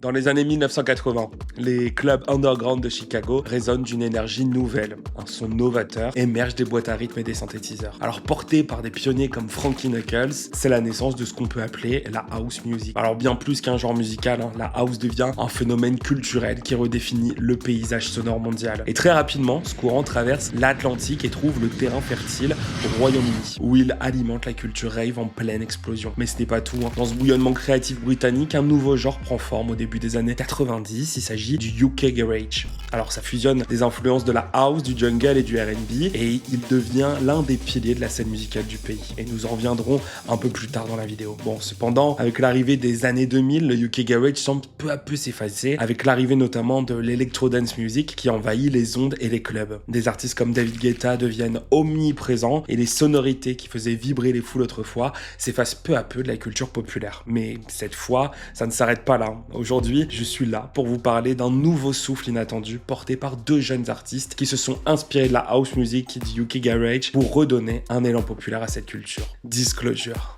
Dans les années 1980, les clubs underground de Chicago résonnent d'une énergie nouvelle. Un son novateur émerge des boîtes à rythme et des synthétiseurs. Alors porté par des pionniers comme Frankie Knuckles, c'est la naissance de ce qu'on peut appeler la house music. Alors bien plus qu'un genre musical, la house devient un phénomène culturel qui redéfinit le paysage sonore mondial. Et très rapidement, ce courant traverse l'Atlantique et trouve le terrain fertile au Royaume-Uni, où il alimente la culture rave en pleine explosion. Mais ce n'est pas tout. Dans ce bouillonnement créatif britannique, un nouveau genre prend forme au début des années 90, il s'agit du UK Garage. Alors ça fusionne des influences de la house, du jungle et du R&B et il devient l'un des piliers de la scène musicale du pays. Et nous en reviendrons un peu plus tard dans la vidéo. Bon, cependant, avec l'arrivée des années 2000, le UK Garage semble peu à peu s'effacer, avec l'arrivée notamment de l'electro-dance music qui envahit les ondes et les clubs. Des artistes comme David Guetta deviennent omniprésents et les sonorités qui faisaient vibrer les foules autrefois s'effacent peu à peu de la culture populaire. Mais cette fois, ça ne s'arrête pas là. Aujourd'hui, je suis là pour vous parler d'un nouveau souffle inattendu porté par deux jeunes artistes qui se sont inspirés de la house music et du UK Garage pour redonner un élan populaire à cette culture. Disclosure.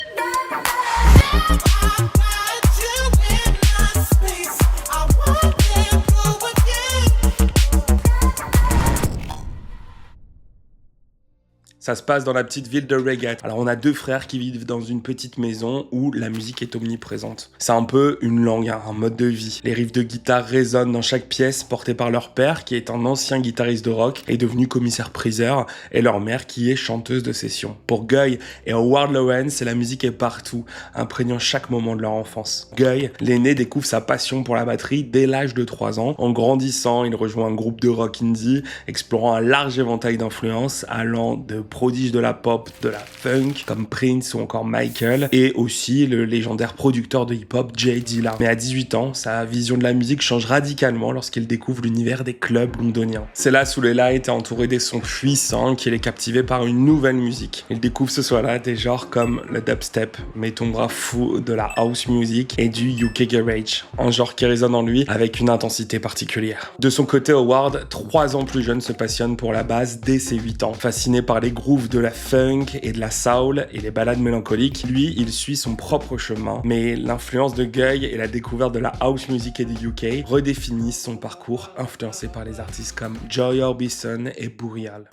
Ça se passe dans la petite ville de Reigate. Alors on a deux frères qui vivent dans une petite maison où la musique est omniprésente. C'est un peu une langue, un mode de vie. Les riffs de guitare résonnent dans chaque pièce portés par leur père qui est un ancien guitariste de rock et devenu commissaire-priseur et leur mère qui est chanteuse de session. Pour Guy et Howard Lawrence, la musique est partout, imprégnant chaque moment de leur enfance. Guy, l'aîné, découvre sa passion pour la batterie dès l'âge de 3 ans. En grandissant, il rejoint un groupe de rock indie, explorant un large éventail d'influences allant de prodiges de la pop, de la funk, comme Prince ou encore Michael, et aussi le légendaire producteur de hip-hop Jay Dilla. Mais à 18 ans, sa vision de la musique change radicalement lorsqu'il découvre l'univers des clubs londoniens. C'est là, sous les lights et entouré des sons puissants, qu'il est captivé par une nouvelle musique. Il découvre ce soir-là des genres comme le dubstep, mais tombera fou de la house music et du UK Garage, un genre qui résonne en lui avec une intensité particulière. De son côté, Howard, 3 ans plus jeune, se passionne pour la basse dès ses 8 ans. Fasciné par les groove de la funk et de la soul et les ballades mélancoliques, lui, il suit son propre chemin. Mais l'influence de Guy et la découverte de la house music et du UK redéfinissent son parcours, influencé par les artistes comme Joy Orbison et Burial.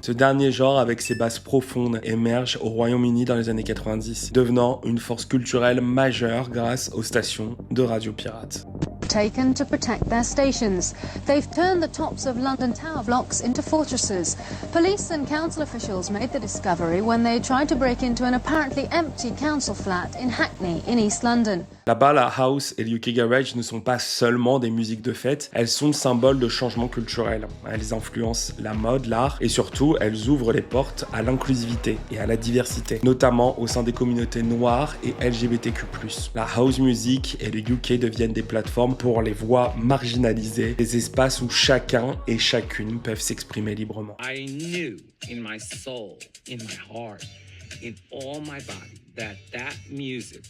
Ce dernier genre, avec ses basses profondes, émerge au Royaume-Uni dans les années 90, devenant une force culturelle majeure grâce aux stations de radio pirates. Taken to protect their stations. They've turned the tops of London tower blocks into fortresses. Police and council officials made the discovery when they tried to break into an apparently empty council flat in Hackney, in East London. Là-bas, la house et le UK Garage ne sont pas seulement des musiques de fête, elles sont le symbole de changement culturel. Elles influencent la mode, l'art et surtout, elles ouvrent les portes à l'inclusivité et à la diversité, notamment au sein des communautés noires et LGBTQ+. La house music et le UK deviennent des plateformes pour les voix marginalisées, des espaces où chacun et chacune peuvent s'exprimer librement. I knew in my soul, in my heart, in all my body that music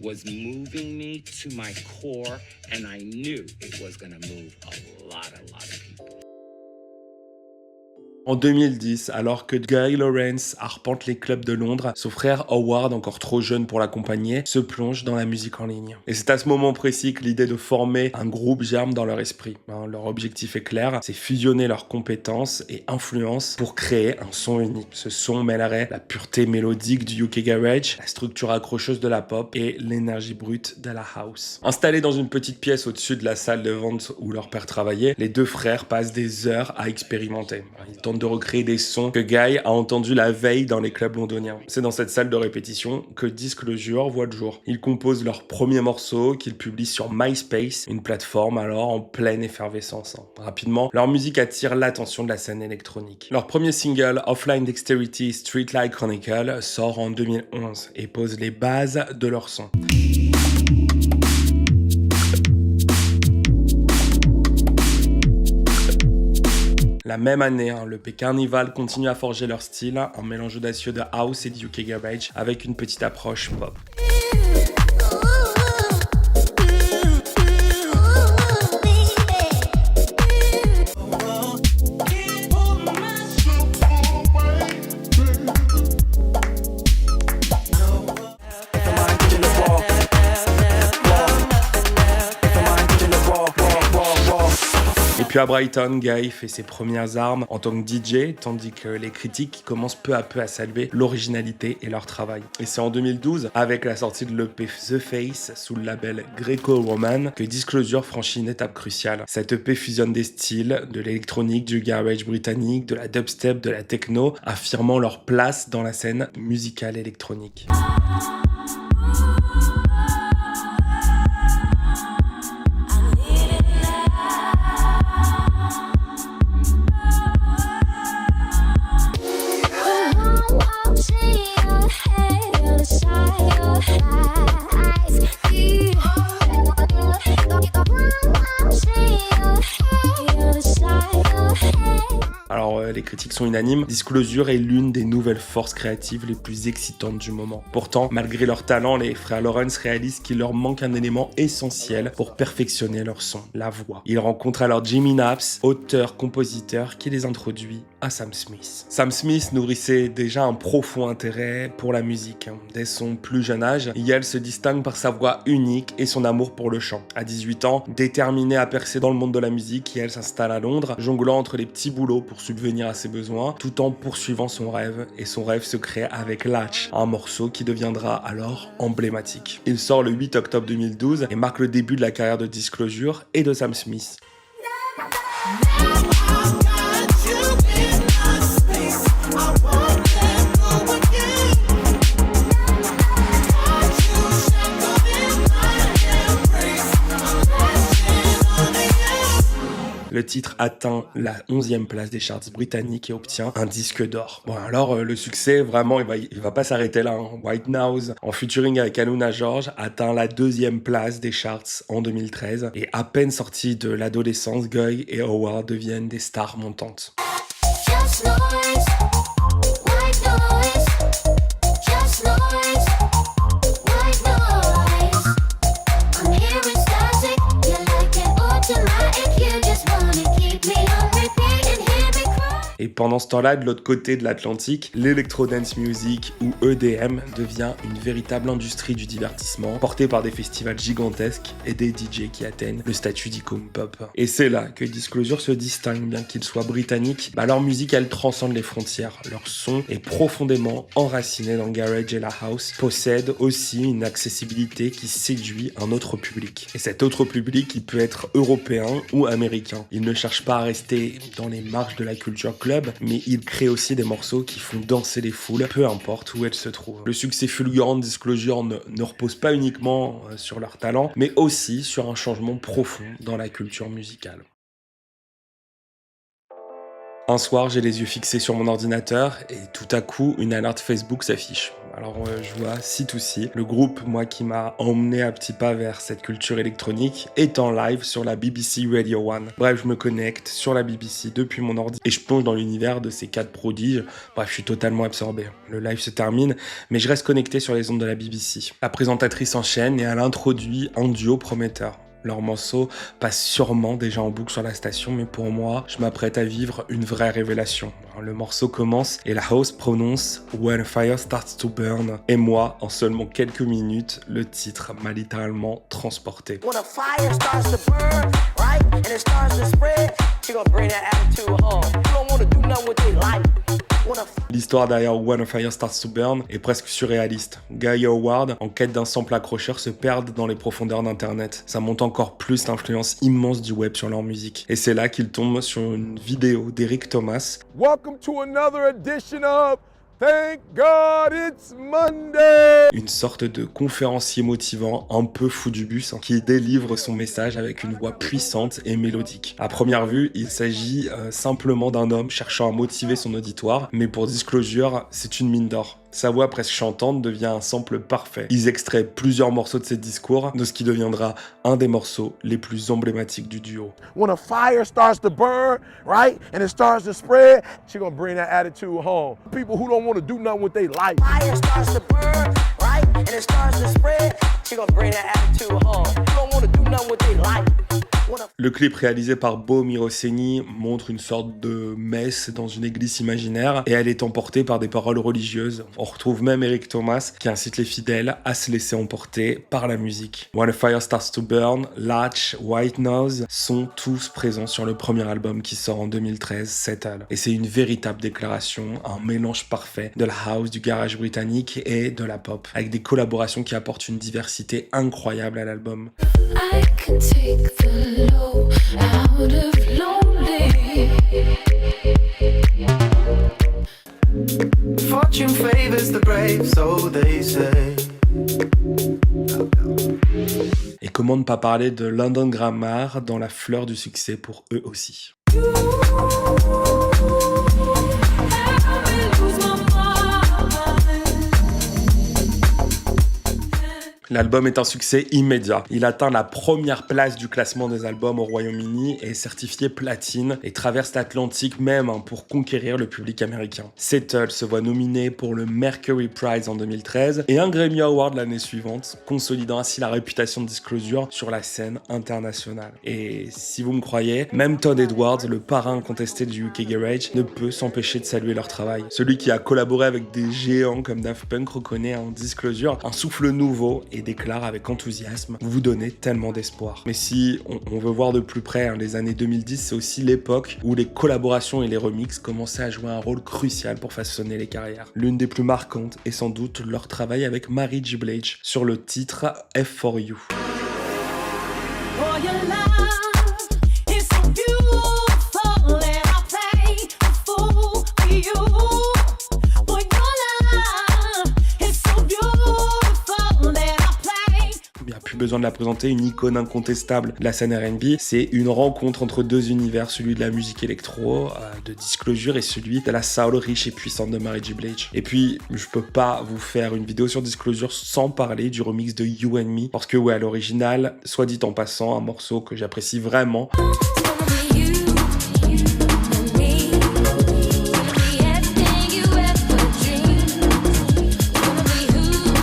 was moving me to my core, and I knew it was going to move a lot of people. En 2010, alors que Guy Lawrence arpente les clubs de Londres, son frère Howard, encore trop jeune pour l'accompagner, se plonge dans la musique en ligne. Et c'est à ce moment précis que l'idée de former un groupe germe dans leur esprit. Leur objectif est clair, c'est fusionner leurs compétences et influences pour créer un son unique. Ce son mêlerait la pureté mélodique du UK Garage, la structure accrocheuse de la pop et l'énergie brute de la house. Installés dans une petite pièce au-dessus de la salle de vente où leur père travaillait, les deux frères passent des heures à expérimenter. Ils tentent de recréer des sons que Guy a entendus la veille dans les clubs londoniens. C'est dans cette salle de répétition que Disclosure voit le jour. Ils composent leur premier morceau qu'ils publient sur MySpace, une plateforme alors en pleine effervescence. Rapidement, leur musique attire l'attention de la scène électronique. Leur premier single, Offline Dexterity Streetlight Chronicle, sort en 2011 et pose les bases de leur son. La même année, le P Carnival continue à forger leur style, un mélange audacieux de house et de UK Garage avec une petite approche pop. Puis à Brighton, Guy fait ses premières armes en tant que DJ, tandis que les critiques commencent peu à peu à saluer l'originalité et leur travail. Et c'est en 2012, avec la sortie de l'EP The Face sous le label Greco-Roman, que Disclosure franchit une étape cruciale. Cette EP fusionne des styles, de l'électronique, du garage britannique, de la dubstep, de la techno, affirmant leur place dans la scène musicale électronique. Alors les critiques sont unanimes, Disclosure est l'une des nouvelles forces créatives les plus excitantes du moment. Pourtant, malgré leur talent, les frères Lawrence réalisent qu'il leur manque un élément essentiel pour perfectionner leur son, la voix. Ils rencontrent alors Jimmy Naps, auteur-compositeur, qui les introduit à Sam Smith. Sam Smith nourrissait déjà un profond intérêt pour la musique. Dès son plus jeune âge, Yael se distingue par sa voix unique et son amour pour le chant. À 18 ans, déterminé à percer dans le monde de la musique, Yael s'installe à Londres, jonglant entre les petits boulots pour subvenir à ses besoins, tout en poursuivant son rêve. Et son rêve se crée avec Latch, un morceau qui deviendra alors emblématique. Il sort le 8 octobre 2012 et marque le début de la carrière de Disclosure et de Sam Smith. Le titre atteint la 11e place des charts britanniques et obtient un disque d'or. Bon alors le succès vraiment il va pas s'arrêter là. White Noise en featuring avec Aluna George atteint la 2e place des charts en 2013 et à peine sortis de l'adolescence, Guy et Howard deviennent des stars montantes. Just noise. White noise. Just noise. White noise. I'm hearing static. You're like an automatic. You just wanna keep me on repeat and hear me cry. Et pendant ce temps-là, de l'autre côté de l'Atlantique, l'electro-dance music ou EDM devient une véritable industrie du divertissement, portée par des festivals gigantesques et des DJ qui atteignent le statut d'icône pop. Et c'est là que Disclosure se distingue, bien qu'ils soient britanniques, leur musique elle transcende les frontières. Leur son est profondément enraciné dans le garage et la house, possède aussi une accessibilité qui séduit un autre public. Et cet autre public, il peut être européen ou américain. Il ne cherche pas à rester dans les marges de la culture club, mais il crée aussi des morceaux qui font danser les foules, peu importe où elles se trouvent. Le succès fulgurant de Disclosure ne repose pas uniquement sur leur talent, mais aussi sur un changement profond dans la culture musicale. Un soir, j'ai les yeux fixés sur mon ordinateur et tout à coup, une alerte Facebook s'affiche. Alors je vois C2C, le groupe qui m'a emmené à petits pas vers cette culture électronique, est en live sur la BBC Radio 1. Bref, je me connecte sur la BBC depuis mon ordi et je plonge dans l'univers de ces 4 prodiges. Bref, je suis totalement absorbé. Le live se termine, mais je reste connecté sur les ondes de la BBC. La présentatrice enchaîne et elle introduit un duo prometteur. Leur morceau passe sûrement déjà en boucle sur la station, mais pour moi, je m'apprête à vivre une vraie révélation. Le morceau commence et la host prononce « When a fire starts to burn ». Et moi, en seulement quelques minutes, le titre m'a littéralement transporté. When a fire starts to burn, right, and it starts to spread, you're gonna bring that attitude home. You don't wanna do nothing with your life. L'histoire derrière When a Fire Starts to Burn est presque surréaliste. Guy et Howard, en quête d'un sample accrocheur, se perdent dans les profondeurs d'internet. Ça monte encore plus l'influence immense du web sur leur musique. Et c'est là qu'ils tombent sur une vidéo d'Eric Thomas. Welcome to another edition of Thank God It's Monday! Une sorte de conférencier motivant, un peu fou du bus, qui délivre son message avec une voix puissante et mélodique. À première vue, il s'agit simplement d'un homme cherchant à motiver son auditoire, mais pour Disclosure, c'est une mine d'or. Sa voix presque chantante devient un sample parfait. Ils extraient plusieurs morceaux de ses discours, de ce qui deviendra un des morceaux les plus emblématiques du duo. When a fire starts to burn, right, and it starts to spread, she's gonna bring that attitude home. People who don't want to do nothing with their life. Fire starts to burn, right, and it starts to spread, she's gonna bring that attitude home. Who don't want to do nothing with their life. Le clip réalisé par Beau Miroseni montre une sorte de messe dans une église imaginaire et elle est emportée par des paroles religieuses. On retrouve même Eric Thomas qui incite les fidèles à se laisser emporter par la musique. When a Fire Starts to Burn, Latch, White Nose sont tous présents sur le premier album qui sort en 2013, Settle. Et c'est une véritable déclaration, un mélange parfait de la house, du garage britannique et de la pop, avec des collaborations qui apportent une diversité incroyable à l'album. I can take the low out of lonely. Fortune favors the brave, so they say. Et comment ne pas parler de London Grammar dans la fleur du succès pour eux aussi. L'album est un succès immédiat. Il atteint la première place du classement des albums au Royaume-Uni et est certifié platine et traverse l'Atlantique même pour conquérir le public américain. Settle se voit nominé pour le Mercury Prize en 2013 et un Grammy Award l'année suivante, consolidant ainsi la réputation de Disclosure sur la scène internationale. Et si vous me croyez, même Todd Edwards, le parrain contesté du UK Garage, ne peut s'empêcher de saluer leur travail. Celui qui a collaboré avec des géants comme Daft Punk reconnaît en Disclosure un souffle nouveau et déclare avec enthousiasme: vous donnez tellement d'espoir. Mais si on veut voir de plus près, les années 2010, c'est aussi l'époque où les collaborations et les remixes commençaient à jouer un rôle crucial pour façonner les carrières. L'une des plus marquantes est sans doute leur travail avec Mary J. Blige sur le titre F4U. Besoin de la présenter, une icône incontestable de la scène R&B. C'est une rencontre entre deux univers, celui de la musique électro de Disclosure et celui de la soul riche et puissante de Mary J. Blige. Et puis, je peux pas vous faire une vidéo sur Disclosure sans parler du remix de You and Me, parce que ouais, à l'original, soit dit en passant, un morceau que j'apprécie vraiment.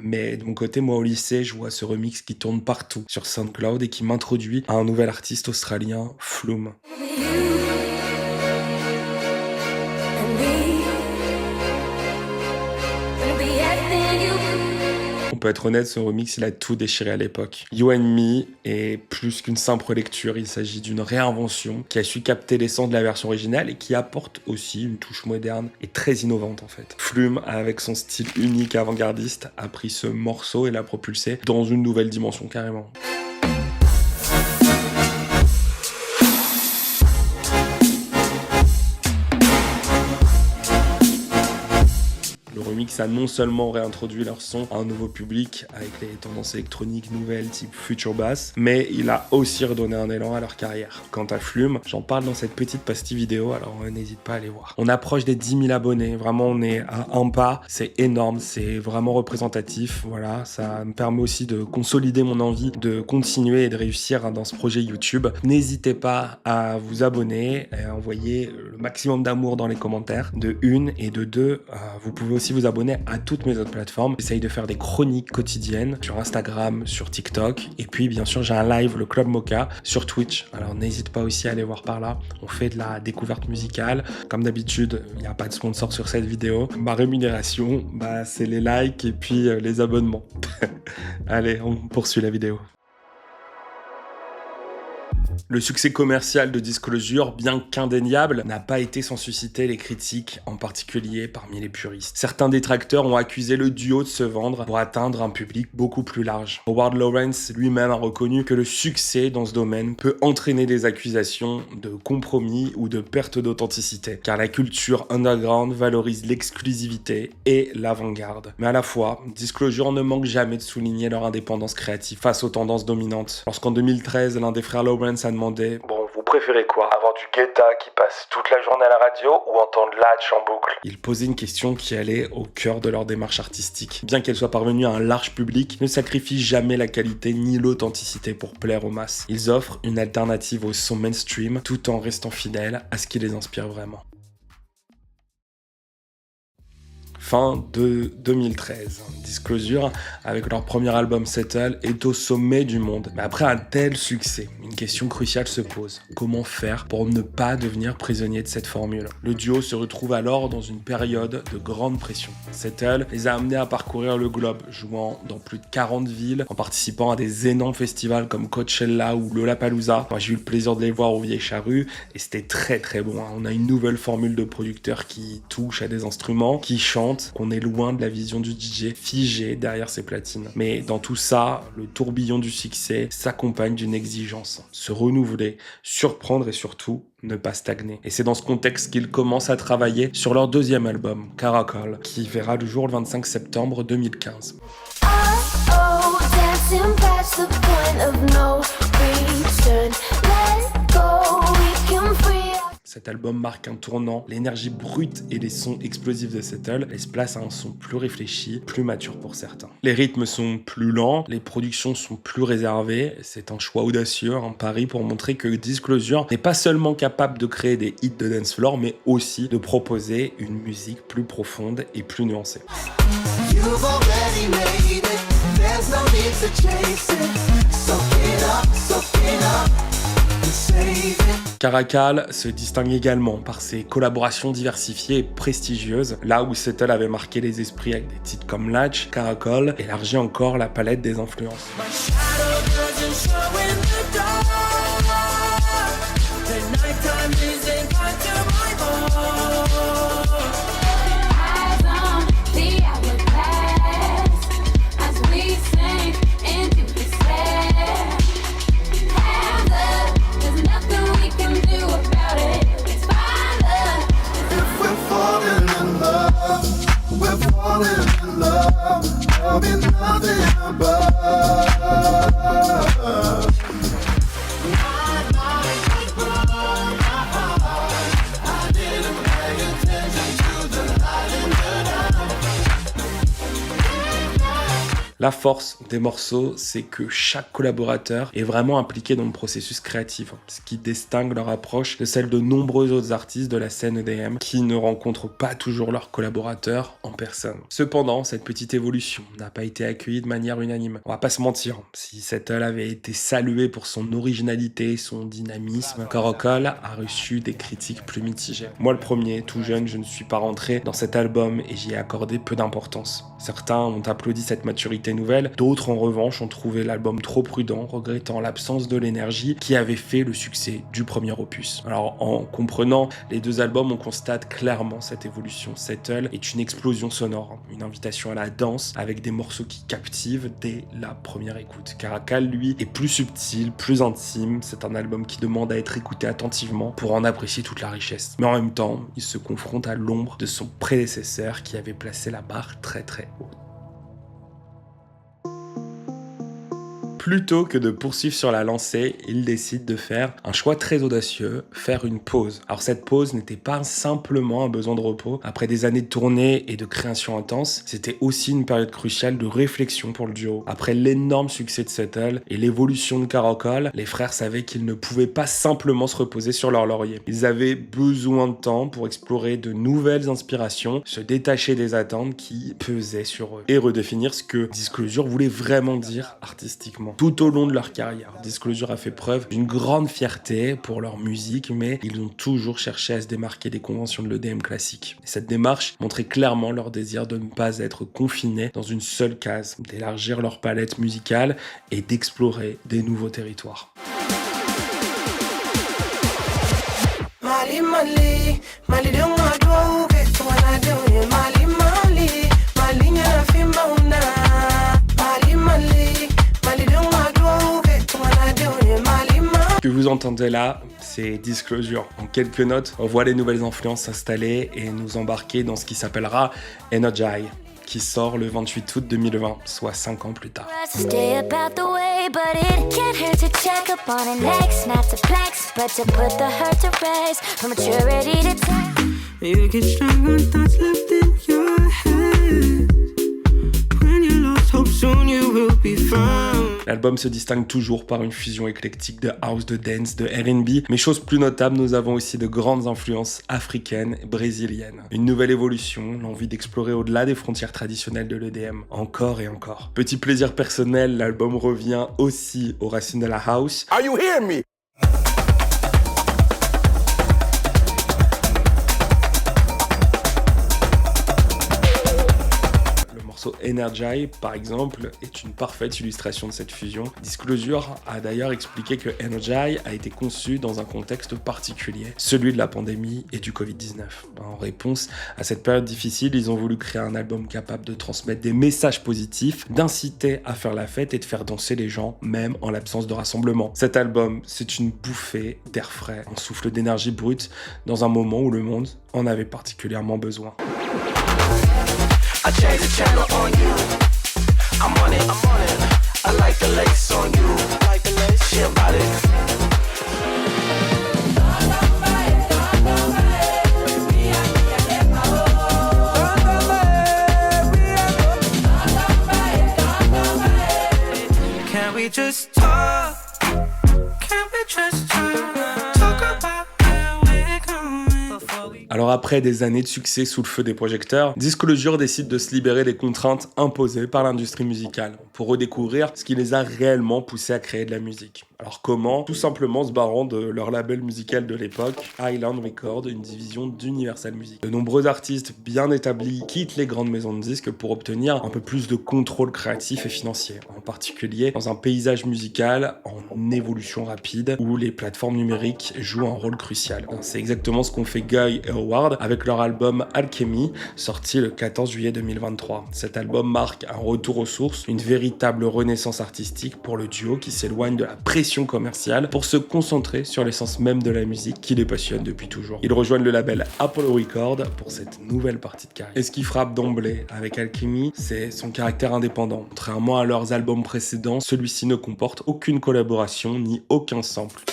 Mais de mon côté, moi au lycée, je vois ce remix qui tourne partout sur SoundCloud et qui m'introduit à un nouvel artiste australien, Flume. On peut être honnête, ce remix, il a tout déchiré à l'époque. You and Me est plus qu'une simple lecture, il s'agit d'une réinvention qui a su capter l'essence de la version originale et qui apporte aussi une touche moderne et très innovante en fait. Flume, avec son style unique avant-gardiste, a pris ce morceau et l'a propulsé dans une nouvelle dimension carrément. Le remix a non seulement réintroduit leur son à un nouveau public avec les tendances électroniques nouvelles type Future Bass, mais il a aussi redonné un élan à leur carrière. Quant à Flume, j'en parle dans cette petite pastille vidéo, alors n'hésite pas à aller voir. On approche des 10 000 abonnés, vraiment on est à un pas, c'est énorme, c'est vraiment représentatif, voilà, ça me permet aussi de consolider mon envie de continuer et de réussir dans ce projet YouTube. N'hésitez pas à vous abonner et à envoyer le maximum d'amour dans les commentaires, de une et de deux, vous pouvez aussi vous abonner à toutes mes autres plateformes. J'essaye de faire des chroniques quotidiennes sur Instagram, sur TikTok. Et puis, bien sûr, j'ai un live, le Club Mocha, sur Twitch. Alors, n'hésite pas aussi à aller voir par là. On fait de la découverte musicale. Comme d'habitude, il n'y a pas de sponsor sur cette vidéo. Ma rémunération, c'est les likes et puis les abonnements. Allez, on poursuit la vidéo. Le succès commercial de Disclosure, bien qu'indéniable, n'a pas été sans susciter les critiques, en particulier parmi les puristes. Certains détracteurs ont accusé le duo de se vendre pour atteindre un public beaucoup plus large. Howard Lawrence lui-même a reconnu que le succès dans ce domaine peut entraîner des accusations de compromis ou de perte d'authenticité, car la culture underground valorise l'exclusivité et l'avant-garde. Mais à la fois, Disclosure ne manque jamais de souligner leur indépendance créative face aux tendances dominantes. Lorsqu'en 2013, l'un des frères Lawrence a demandé: bon, vous préférez quoi? Avoir du Guetta qui passe toute la journée à la radio ou entendre Latch en boucle? Il posait une question qui allait au cœur de leur démarche artistique. Bien qu'elle soit parvenue à un large public, ne sacrifient jamais la qualité ni l'authenticité pour plaire aux masses. Ils offrent une alternative au son mainstream tout en restant fidèles à ce qui les inspire vraiment. fin de 2013. Disclosure, avec leur premier album Settle, est au sommet du monde. Mais après un tel succès, une question cruciale se pose. Comment faire pour ne pas devenir prisonnier de cette formule ? Le duo se retrouve alors dans une période de grande pression. Settle les a amenés à parcourir le globe, jouant dans plus de 40 villes, en participant à des énormes festivals comme Coachella ou Lollapalooza. Moi, j'ai eu le plaisir de les voir aux Vieilles Charrues et c'était très très bon. On a une nouvelle formule de producteurs qui touche à des instruments, qui chantent, qu'on est loin de la vision du DJ figé derrière ses platines. Mais dans tout ça, le tourbillon du succès s'accompagne d'une exigence. Se renouveler, surprendre et surtout ne pas stagner. Et c'est dans ce contexte qu'ils commencent à travailler sur leur deuxième album, Caracol, qui verra le jour le 25 septembre 2015. Dancing past the point of no return. Let go, we can free. Cet album marque un tournant, l'énergie brute et les sons explosifs de Settle laissent place à un son plus réfléchi, plus mature pour certains. Les rythmes sont plus lents, les productions sont plus réservées, c'est un choix audacieux, un pari pour montrer que Disclosure n'est pas seulement capable de créer des hits de dance floor, mais aussi de proposer une musique plus profonde et plus nuancée. You've already made it. There's no need to chase it. Soak it up and save it. Caracal se distingue également par ses collaborations diversifiées et prestigieuses. Là où Settle avait marqué les esprits avec des titres comme Latch, Caracol élargit encore la palette des influences. La force des morceaux, c'est que chaque collaborateur est vraiment impliqué dans le processus créatif, ce qui distingue leur approche de celle de nombreux autres artistes de la scène EDM qui ne rencontrent pas toujours leurs collaborateurs en personne. Cependant, cette petite évolution n'a pas été accueillie de manière unanime. On va pas se mentir, si Settle avait été salué pour son originalité, son dynamisme, Caracol a reçu des critiques plus mitigées. Moi, le premier, tout jeune, je ne suis pas rentré dans cet album et j'y ai accordé peu d'importance. Certains ont applaudi cette maturité nouvelle, d'autres en revanche ont trouvé l'album trop prudent, regrettant l'absence de l'énergie qui avait fait le succès du premier opus. Alors en comprenant les deux albums, on constate clairement cette évolution. Settle est une explosion sonore, une invitation à la danse avec des morceaux qui captivent dès la première écoute. Caracal, lui, est plus subtil, plus intime, c'est un album qui demande à être écouté attentivement pour en apprécier toute la richesse. Mais en même temps, il se confronte à l'ombre de son prédécesseur qui avait placé la barre très très haute. Plutôt que de poursuivre sur la lancée, il décide de faire un choix très audacieux, faire une pause. Alors cette pause n'était pas simplement un besoin de repos. Après des années de tournée et de création intense, c'était aussi une période cruciale de réflexion pour le duo. Après l'énorme succès de Settle et l'évolution de Caracol, les frères savaient qu'ils ne pouvaient pas simplement se reposer sur leur laurier. Ils avaient besoin de temps pour explorer de nouvelles inspirations, se détacher des attentes qui pesaient sur eux et redéfinir ce que Disclosure voulait vraiment dire artistiquement. Tout au long de leur carrière, Disclosure a fait preuve d'une grande fierté pour leur musique, mais ils ont toujours cherché à se démarquer des conventions de l'EDM classique. Et cette démarche montrait clairement leur désir de ne pas être confinés dans une seule case, d'élargir leur palette musicale et d'explorer des nouveaux territoires. Mali, Mali, Mali, don't want to go, get what I do, yeah, Mali, Mali, Mali, nyana fimba una. Mali, Mali, Mali, don't want to go, get what I do, yeah, Mali, Mali. Ce que vous entendez là, c'est Disclosure. En quelques notes, on voit les nouvelles influences s'installer et nous embarquer dans ce qui s'appellera Energy, qui sort le 28 août 2020, soit 5 ans plus tard. Stay about the way, but it can't hurt to check up on an ex, not to flex, but to put the hurt to rest, from maturity to time. You get stronger thoughts left in your head. When you lost hope, so soon you will be found. L'album se distingue toujours par une fusion éclectique de house, de dance, de R&B, mais chose plus notable, nous avons aussi de grandes influences africaines et brésiliennes. Une nouvelle évolution, l'envie d'explorer au-delà des frontières traditionnelles de l'EDM, encore et encore. Petit plaisir personnel, l'album revient aussi aux racines de la house. Are you hearing me? Energy, par exemple, est une parfaite illustration de cette fusion. Disclosure a d'ailleurs expliqué que Energy a été conçu dans un contexte particulier, celui de la pandémie et du Covid-19. En réponse à cette période difficile, ils ont voulu créer un album capable de transmettre des messages positifs, d'inciter à faire la fête et de faire danser les gens, même en l'absence de rassemblement. Cet album, c'est une bouffée d'air frais, un souffle d'énergie brute dans un moment où le monde en avait particulièrement besoin. I change the channel on you. I'm on it. I like the lace on you. She about it. Can we just talk? Can we just talk about where we're going before we... Alors après des années de succès sous le feu des projecteurs, Disclosure décide de se libérer des contraintes imposées par l'industrie musicale pour redécouvrir ce qui les a réellement poussés à créer de la musique. Alors comment? Tout simplement se barrant de leur label musical de l'époque, Island Records, une division d'Universal Music. De nombreux artistes bien établis quittent les grandes maisons de disques pour obtenir un peu plus de contrôle créatif et financier, en particulier dans un paysage musical en évolution rapide où les plateformes numériques jouent un rôle crucial. C'est exactement ce qu'ont fait Guy et Howard avec leur album Alchemy, sorti le 14 juillet 2023. Cet album marque un retour aux sources, une véritable renaissance artistique pour le duo qui s'éloigne de la pression commerciale pour se concentrer sur l'essence même de la musique qui les passionne depuis toujours. Ils rejoignent le label Apollo Records pour cette nouvelle partie de carrière. Et ce qui frappe d'emblée avec Alchemy, c'est son caractère indépendant. Contrairement à leurs albums précédents, celui-ci ne comporte aucune collaboration ni aucun sample.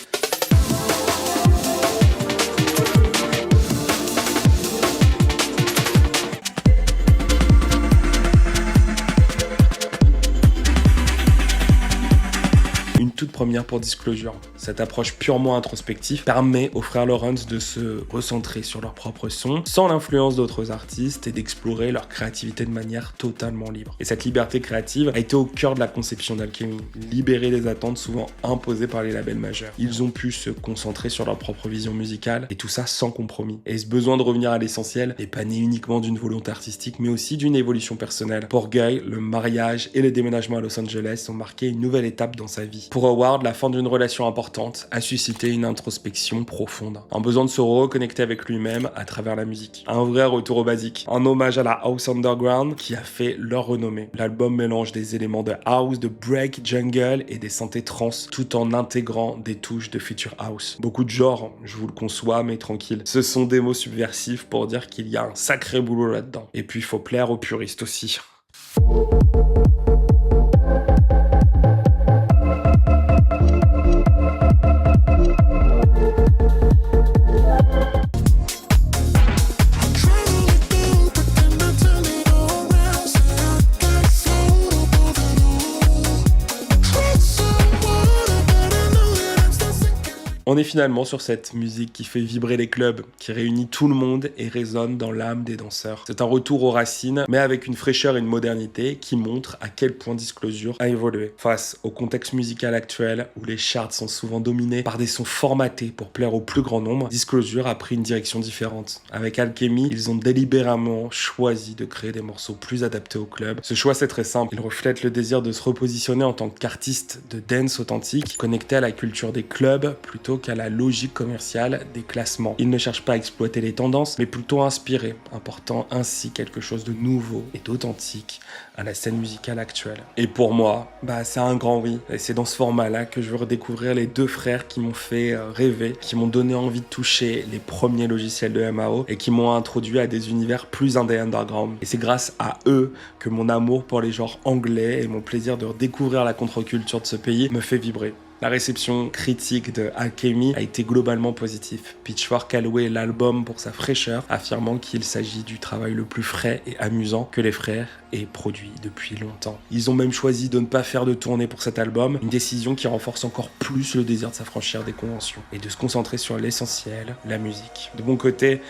Toute première pour Disclosure. Cette approche purement introspective permet aux frères Lawrence de se recentrer sur leur propre son, sans l'influence d'autres artistes et d'explorer leur créativité de manière totalement libre. Et cette liberté créative a été au cœur de la conception d'Alchemy, libérée des attentes souvent imposées par les labels majeurs. Ils ont pu se concentrer sur leur propre vision musicale et tout ça sans compromis. Et ce besoin de revenir à l'essentiel n'est pas né uniquement d'une volonté artistique mais aussi d'une évolution personnelle. Pour Guy, le mariage et le déménagement à Los Angeles ont marqué une nouvelle étape dans sa vie. Pour Howard, la fin d'une relation importante a suscité une introspection profonde, un besoin de se reconnecter avec lui-même à travers la musique. Un vrai retour aux basiques, un hommage à la house underground qui a fait leur renommée. L'album mélange des éléments de house, de break, jungle et des synthés trance, tout en intégrant des touches de future house. Beaucoup de genres, je vous le conçois, mais tranquille. Ce sont des mots subversifs pour dire qu'il y a un sacré boulot là-dedans. Et puis il faut plaire aux puristes aussi. On est finalement sur cette musique qui fait vibrer les clubs, qui réunit tout le monde et résonne dans l'âme des danseurs. C'est un retour aux racines, mais avec une fraîcheur et une modernité qui montre à quel point Disclosure a évolué. Face au contexte musical actuel, où les charts sont souvent dominés par des sons formatés pour plaire au plus grand nombre, Disclosure a pris une direction différente. Avec Alchemy, ils ont délibérément choisi de créer des morceaux plus adaptés au club. Ce choix, c'est très simple. Il reflète le désir de se repositionner en tant qu'artiste de dance authentique, connecté à la culture des clubs plutôt qu'à la logique commerciale des classements. Ils ne cherchent pas à exploiter les tendances, mais plutôt à inspirer, apportant ainsi quelque chose de nouveau et d'authentique à la scène musicale actuelle. Et pour moi, c'est un grand oui. Et c'est dans ce format-là que je veux redécouvrir les deux frères qui m'ont fait rêver, qui m'ont donné envie de toucher les premiers logiciels de MAO et qui m'ont introduit à des univers plus indé underground. Et c'est grâce à eux que mon amour pour les genres anglais et mon plaisir de redécouvrir la contre-culture de ce pays me fait vibrer. La réception critique de Alchemy a été globalement positive. Pitchfork a loué l'album pour sa fraîcheur, affirmant qu'il s'agit du travail le plus frais et amusant que les frères aient produit depuis longtemps. Ils ont même choisi de ne pas faire de tournée pour cet album, une décision qui renforce encore plus le désir de s'affranchir des conventions et de se concentrer sur l'essentiel, la musique. De mon côté,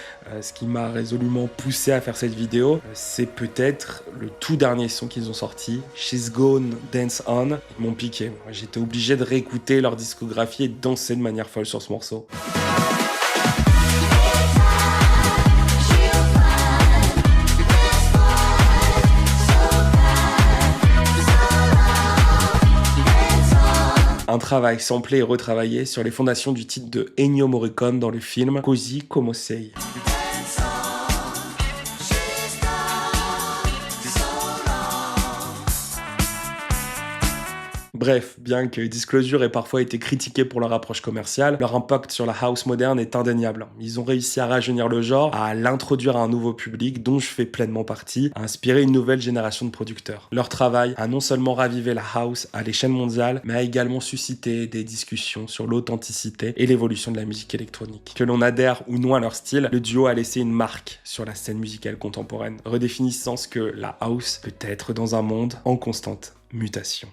ce qui m'a résolument poussé à faire cette vidéo, c'est peut-être le tout dernier son qu'ils ont sorti, She's Gone, Dance On. Ils m'ont piqué. J'étais obligé de réécouter leur discographie et de danser de manière folle sur ce morceau. Un travail samplé et retravaillé sur les fondations du titre de Ennio Morricone dans le film Così Come Sei. Bref, bien que Disclosure ait parfois été critiqué pour leur approche commerciale, leur impact sur la house moderne est indéniable. Ils ont réussi à rajeunir le genre, à l'introduire à un nouveau public dont je fais pleinement partie, à inspirer une nouvelle génération de producteurs. Leur travail a non seulement ravivé la house à l'échelle mondiale, mais a également suscité des discussions sur l'authenticité et l'évolution de la musique électronique. Que l'on adhère ou non à leur style, le duo a laissé une marque sur la scène musicale contemporaine, redéfinissant ce que la house peut être dans un monde en constante mutation.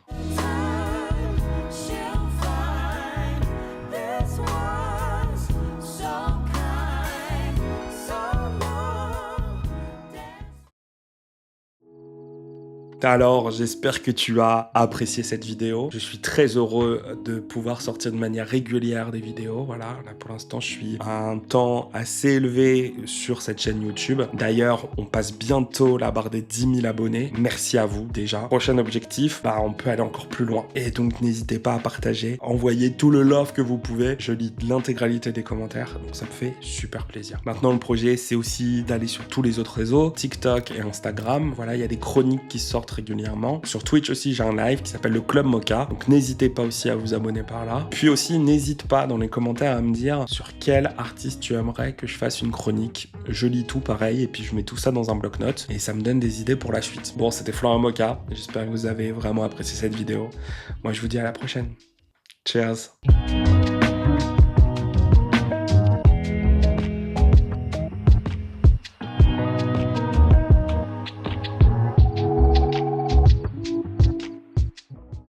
Alors, j'espère que tu as apprécié cette vidéo. Je suis très heureux de pouvoir sortir de manière régulière des vidéos. Voilà, là pour l'instant, je suis à un temps assez élevé sur cette chaîne YouTube. D'ailleurs, on passe bientôt la barre des 10 000 abonnés. Merci à vous déjà. Prochain objectif, on peut aller encore plus loin. Et donc, n'hésitez pas à partager. Envoyez tout le love que vous pouvez. Je lis l'intégralité des commentaires, donc ça me fait super plaisir. Maintenant, le projet, c'est aussi d'aller sur tous les autres réseaux, TikTok et Instagram. Voilà, il y a des chroniques qui sortent régulièrement. Sur Twitch aussi, j'ai un live qui s'appelle le Club Mocha. Donc n'hésitez pas aussi à vous abonner par là. Puis aussi, n'hésite pas dans les commentaires à me dire sur quel artiste tu aimerais que je fasse une chronique. Je lis tout pareil et puis je mets tout ça dans un bloc-notes et ça me donne des idées pour la suite. Bon, c'était Florent Mocha. J'espère que vous avez vraiment apprécié cette vidéo. Moi, je vous dis à la prochaine. Cheers!